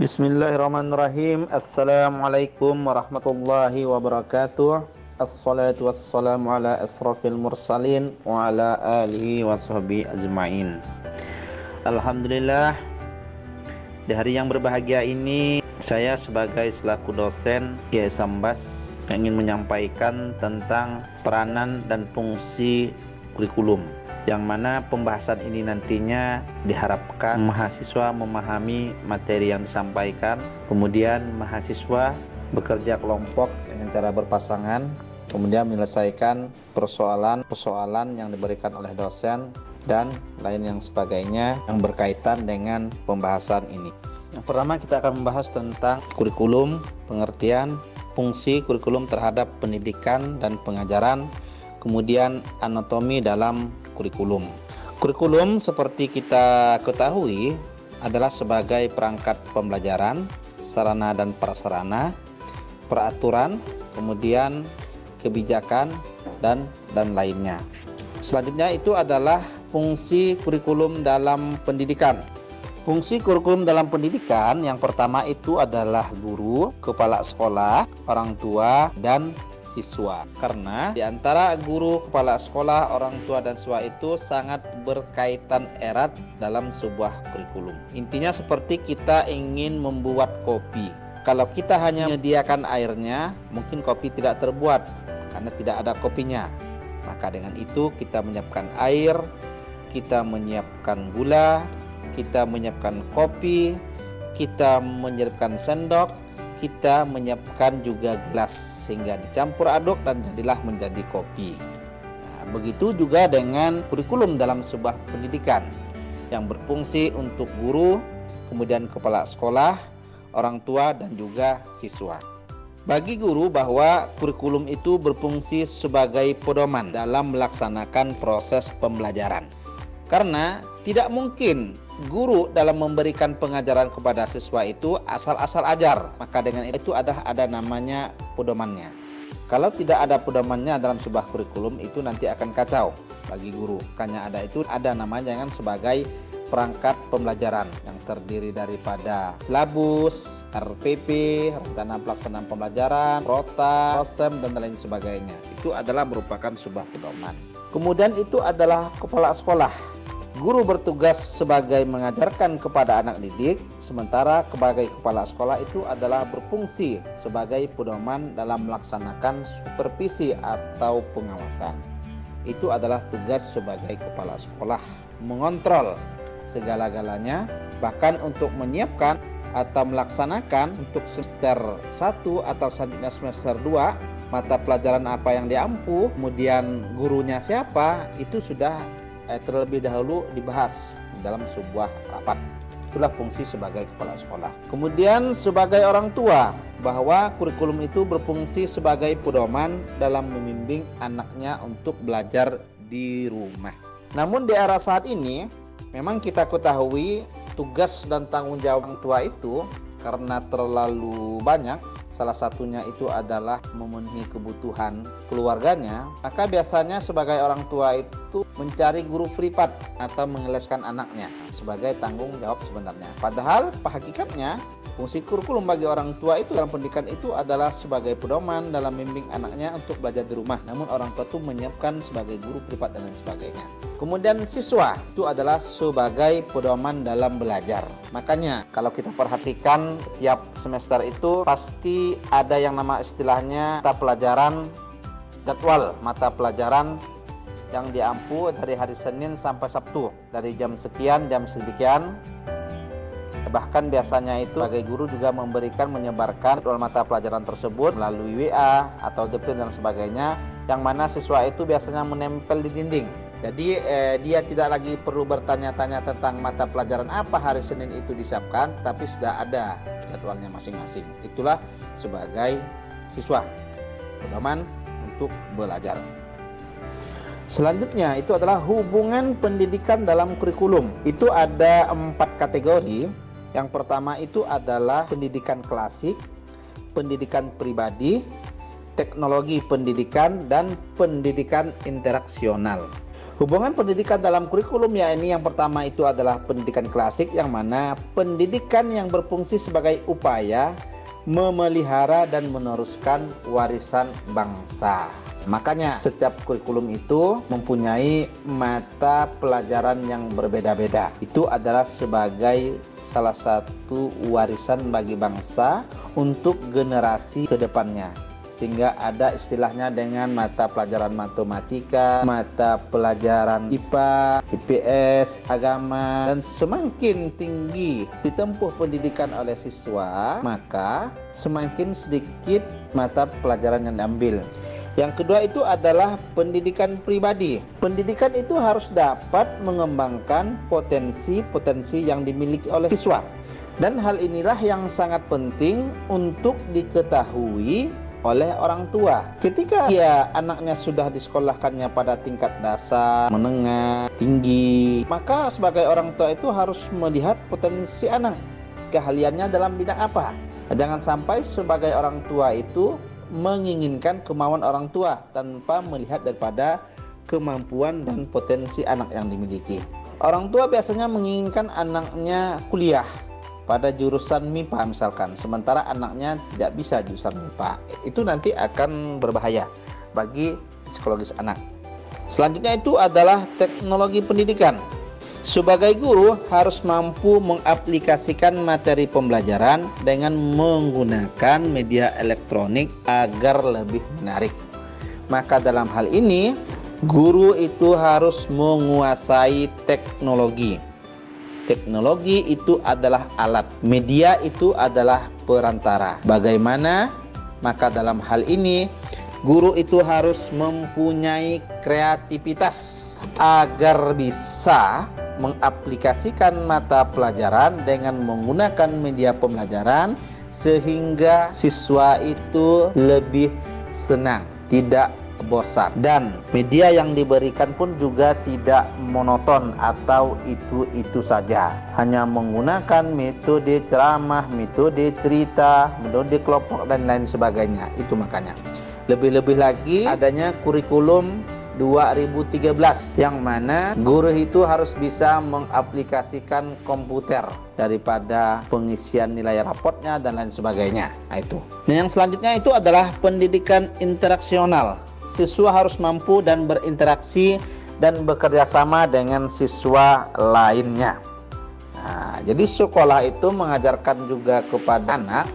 Bismillahirrahmanirrahim. Assalamualaikum warahmatullahi wabarakatuh. Assalatu wassalamu ala asrafil mursalin wa ala alihi wa sahbihi ajma'in. Alhamdulillah, di hari yang berbahagia ini saya sebagai selaku dosen IAI Sambas ingin menyampaikan tentang peranan dan fungsi kurikulum, yang mana pembahasan ini nantinya diharapkan mahasiswa memahami materi yang disampaikan, kemudian mahasiswa bekerja kelompok dengan cara berpasangan, kemudian menyelesaikan persoalan yang diberikan oleh dosen dan lain yang sebagainya yang berkaitan dengan pembahasan ini. Yang pertama kita akan membahas tentang kurikulum, pengertian, fungsi kurikulum terhadap pendidikan dan pengajaran, kemudian anatomi dalam kurikulum. Kurikulum seperti kita ketahui adalah sebagai perangkat pembelajaran, sarana dan prasarana, peraturan, kemudian kebijakan dan lainnya. Selanjutnya itu adalah fungsi kurikulum dalam pendidikan. Fungsi kurikulum dalam pendidikan yang pertama itu adalah guru, kepala sekolah, orang tua, dan siswa. Karena di antara guru, kepala sekolah, orang tua, dan siswa itu sangat berkaitan erat dalam sebuah kurikulum. Intinya seperti kita ingin membuat kopi. Kalau kita hanya menyediakan airnya, mungkin kopi tidak terbuat karena tidak ada kopinya. Maka dengan itu kita menyiapkan air, kita menyiapkan gula, kita menyiapkan kopi, kita menyiapkan sendok, kita menyiapkan juga gelas sehingga dicampur aduk dan jadilah menjadi kopi. Nah, begitu juga dengan kurikulum dalam sebuah pendidikan yang berfungsi untuk guru, kemudian kepala sekolah, orang tua, dan juga siswa. Bagi guru bahwa kurikulum itu berfungsi sebagai pedoman dalam melaksanakan proses pembelajaran. Karena tidak mungkin guru dalam memberikan pengajaran kepada siswa itu asal-asal ajar. Maka dengan itu ada namanya pedomannya. Kalau tidak ada pedomannya dalam sebuah kurikulum itu nanti akan kacau bagi guru. Makanya ada namanya kan sebagai perangkat pembelajaran yang terdiri daripada silabus, RPP, rencana pelaksanaan pembelajaran, rota, rosem, dan lain sebagainya. Itu adalah merupakan sebuah pedoman. Kemudian itu adalah kepala sekolah. Guru bertugas sebagai mengajarkan kepada anak didik, sementara sebagai kepala sekolah itu adalah berfungsi sebagai pedoman dalam melaksanakan supervisi atau pengawasan. Itu adalah tugas sebagai kepala sekolah, mengontrol segala-galanya, bahkan untuk menyiapkan atau melaksanakan untuk semester 1 atau selanjutnya semester 2, mata pelajaran apa yang diampu, kemudian gurunya siapa, itu sudah terlebih dahulu dibahas dalam sebuah rapat. Itulah fungsi sebagai kepala sekolah. Kemudian sebagai orang tua, bahwa kurikulum itu berfungsi sebagai pedoman dalam membimbing anaknya untuk belajar di rumah. Namun di era saat ini memang kita ketahui tugas dan tanggung jawab orang tua itu karena terlalu banyak. Salah satunya itu adalah memenuhi kebutuhan keluarganya. Maka biasanya sebagai orang tua itu mencari guru privat atau mengeleskan anaknya sebagai tanggung jawab sebenarnya. Padahal hakikatnya fungsi kurikulum bagi orang tua itu dalam pendidikan itu adalah sebagai pedoman dalam membimbing anaknya untuk belajar di rumah. Namun orang tua itu menyiapkan sebagai guru privat dan lain sebagainya. Kemudian siswa itu adalah sebagai pedoman dalam belajar. Makanya kalau kita perhatikan tiap semester itu pasti ada yang nama istilahnya mata pelajaran, jadwal mata pelajaran yang diampu dari hari Senin sampai Sabtu dari jam sekian, jam sekian. Bahkan biasanya itu sebagai guru juga menyebarkan jadwal mata pelajaran tersebut melalui WA atau DP dan sebagainya, yang mana siswa itu biasanya menempel di dinding. Jadi dia tidak lagi perlu bertanya-tanya tentang mata pelajaran apa hari Senin itu disiapkan, tapi sudah ada jadwalnya masing-masing. Itulah sebagai siswa, pedoman untuk belajar. Selanjutnya itu adalah hubungan pendidikan dalam kurikulum. Itu ada 4 kategori. Yang pertama itu adalah pendidikan klasik, pendidikan pribadi, teknologi pendidikan, dan pendidikan interaksional. Hubungan pendidikan dalam kurikulum yakni yang pertama itu adalah pendidikan klasik, yang mana pendidikan yang berfungsi sebagai upaya memelihara dan meneruskan warisan bangsa. Makanya setiap kurikulum itu mempunyai mata pelajaran yang berbeda-beda. Itu adalah sebagai salah satu warisan bagi bangsa untuk generasi ke depannya. Sehingga ada istilahnya dengan mata pelajaran matematika, mata pelajaran IPA, IPS, agama, dan semakin tinggi ditempuh pendidikan oleh siswa, maka semakin sedikit mata pelajaran yang diambil. Yang kedua itu adalah pendidikan pribadi. Pendidikan itu harus dapat mengembangkan potensi-potensi yang dimiliki oleh siswa. Dan hal inilah yang sangat penting untuk diketahui oleh orang tua. Ketika anaknya sudah disekolahkannya pada tingkat dasar, menengah, tinggi, maka sebagai orang tua itu harus melihat potensi anak, keahliannya dalam bidang apa. Jangan sampai sebagai orang tua itu menginginkan kemauan orang tua tanpa melihat daripada kemampuan dan potensi anak yang dimiliki. Orang tua biasanya menginginkan anaknya kuliah pada jurusan MIPA misalkan, sementara anaknya tidak bisa jurusan MIPA. Itu nanti akan berbahaya bagi psikologis anak. Selanjutnya itu adalah teknologi pendidikan. Sebagai guru harus mampu mengaplikasikan materi pembelajaran dengan menggunakan media elektronik agar lebih menarik. Maka dalam hal ini guru itu harus menguasai teknologi. Teknologi itu adalah alat, media itu adalah perantara. Bagaimana? Maka dalam hal ini guru itu harus mempunyai kreativitas agar bisa mengaplikasikan mata pelajaran dengan menggunakan media pembelajaran sehingga siswa itu lebih senang, tidak bosan, dan media yang diberikan pun juga tidak monoton atau itu saja, hanya menggunakan metode ceramah, metode cerita, metode kelompok dan lain sebagainya. Itu makanya lebih-lebih lagi adanya kurikulum 2013 yang mana guru itu harus bisa mengaplikasikan komputer daripada pengisian nilai rapotnya dan lain sebagainya. Nah, itu. Nah, yang selanjutnya itu adalah pendidikan interaksional. Siswa harus mampu dan berinteraksi dan bekerja sama dengan siswa lainnya. Nah, jadi sekolah itu mengajarkan juga kepada anak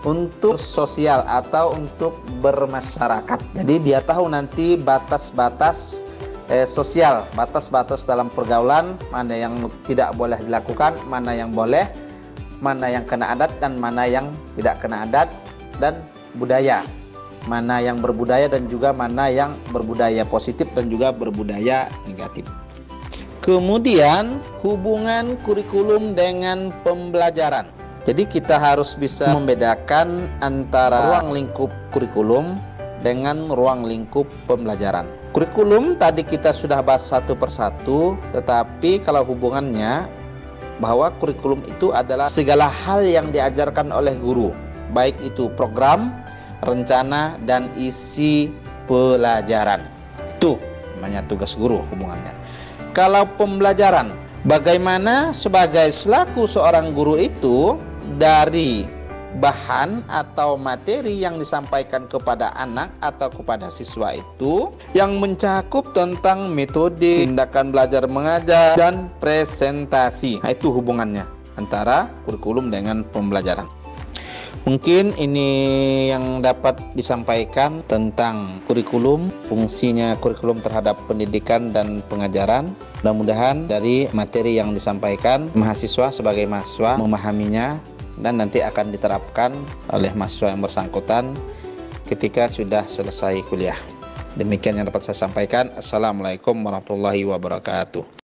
untuk sosial atau untuk bermasyarakat. Jadi dia tahu nanti batas-batas sosial, batas-batas dalam pergaulan, mana yang tidak boleh dilakukan, mana yang boleh, mana yang kena adat dan mana yang tidak kena adat, dan budaya. Mana yang berbudaya dan juga mana yang berbudaya positif dan juga berbudaya negatif. Kemudian hubungan kurikulum dengan pembelajaran. Jadi kita harus bisa membedakan antara ruang lingkup kurikulum dengan ruang lingkup pembelajaran. Kurikulum tadi kita sudah bahas satu persatu, tetapi kalau hubungannya bahwa kurikulum itu adalah segala hal yang diajarkan oleh guru, baik itu program, rencana, dan isi pelajaran. Itu namanya tugas guru hubungannya. Kalau pembelajaran, bagaimana sebagai selaku seorang guru itu dari bahan atau materi yang disampaikan kepada anak atau kepada siswa itu yang mencakup tentang metode, tindakan belajar mengajar, dan presentasi. Nah, itu hubungannya antara kurikulum dengan pembelajaran. Mungkin ini yang dapat disampaikan tentang kurikulum, fungsinya kurikulum terhadap pendidikan dan pengajaran. Mudah-mudahan dari materi yang disampaikan mahasiswa sebagai mahasiswa memahaminya dan nanti akan diterapkan oleh mahasiswa yang bersangkutan ketika sudah selesai kuliah. Demikian yang dapat saya sampaikan. Assalamualaikum warahmatullahi wabarakatuh.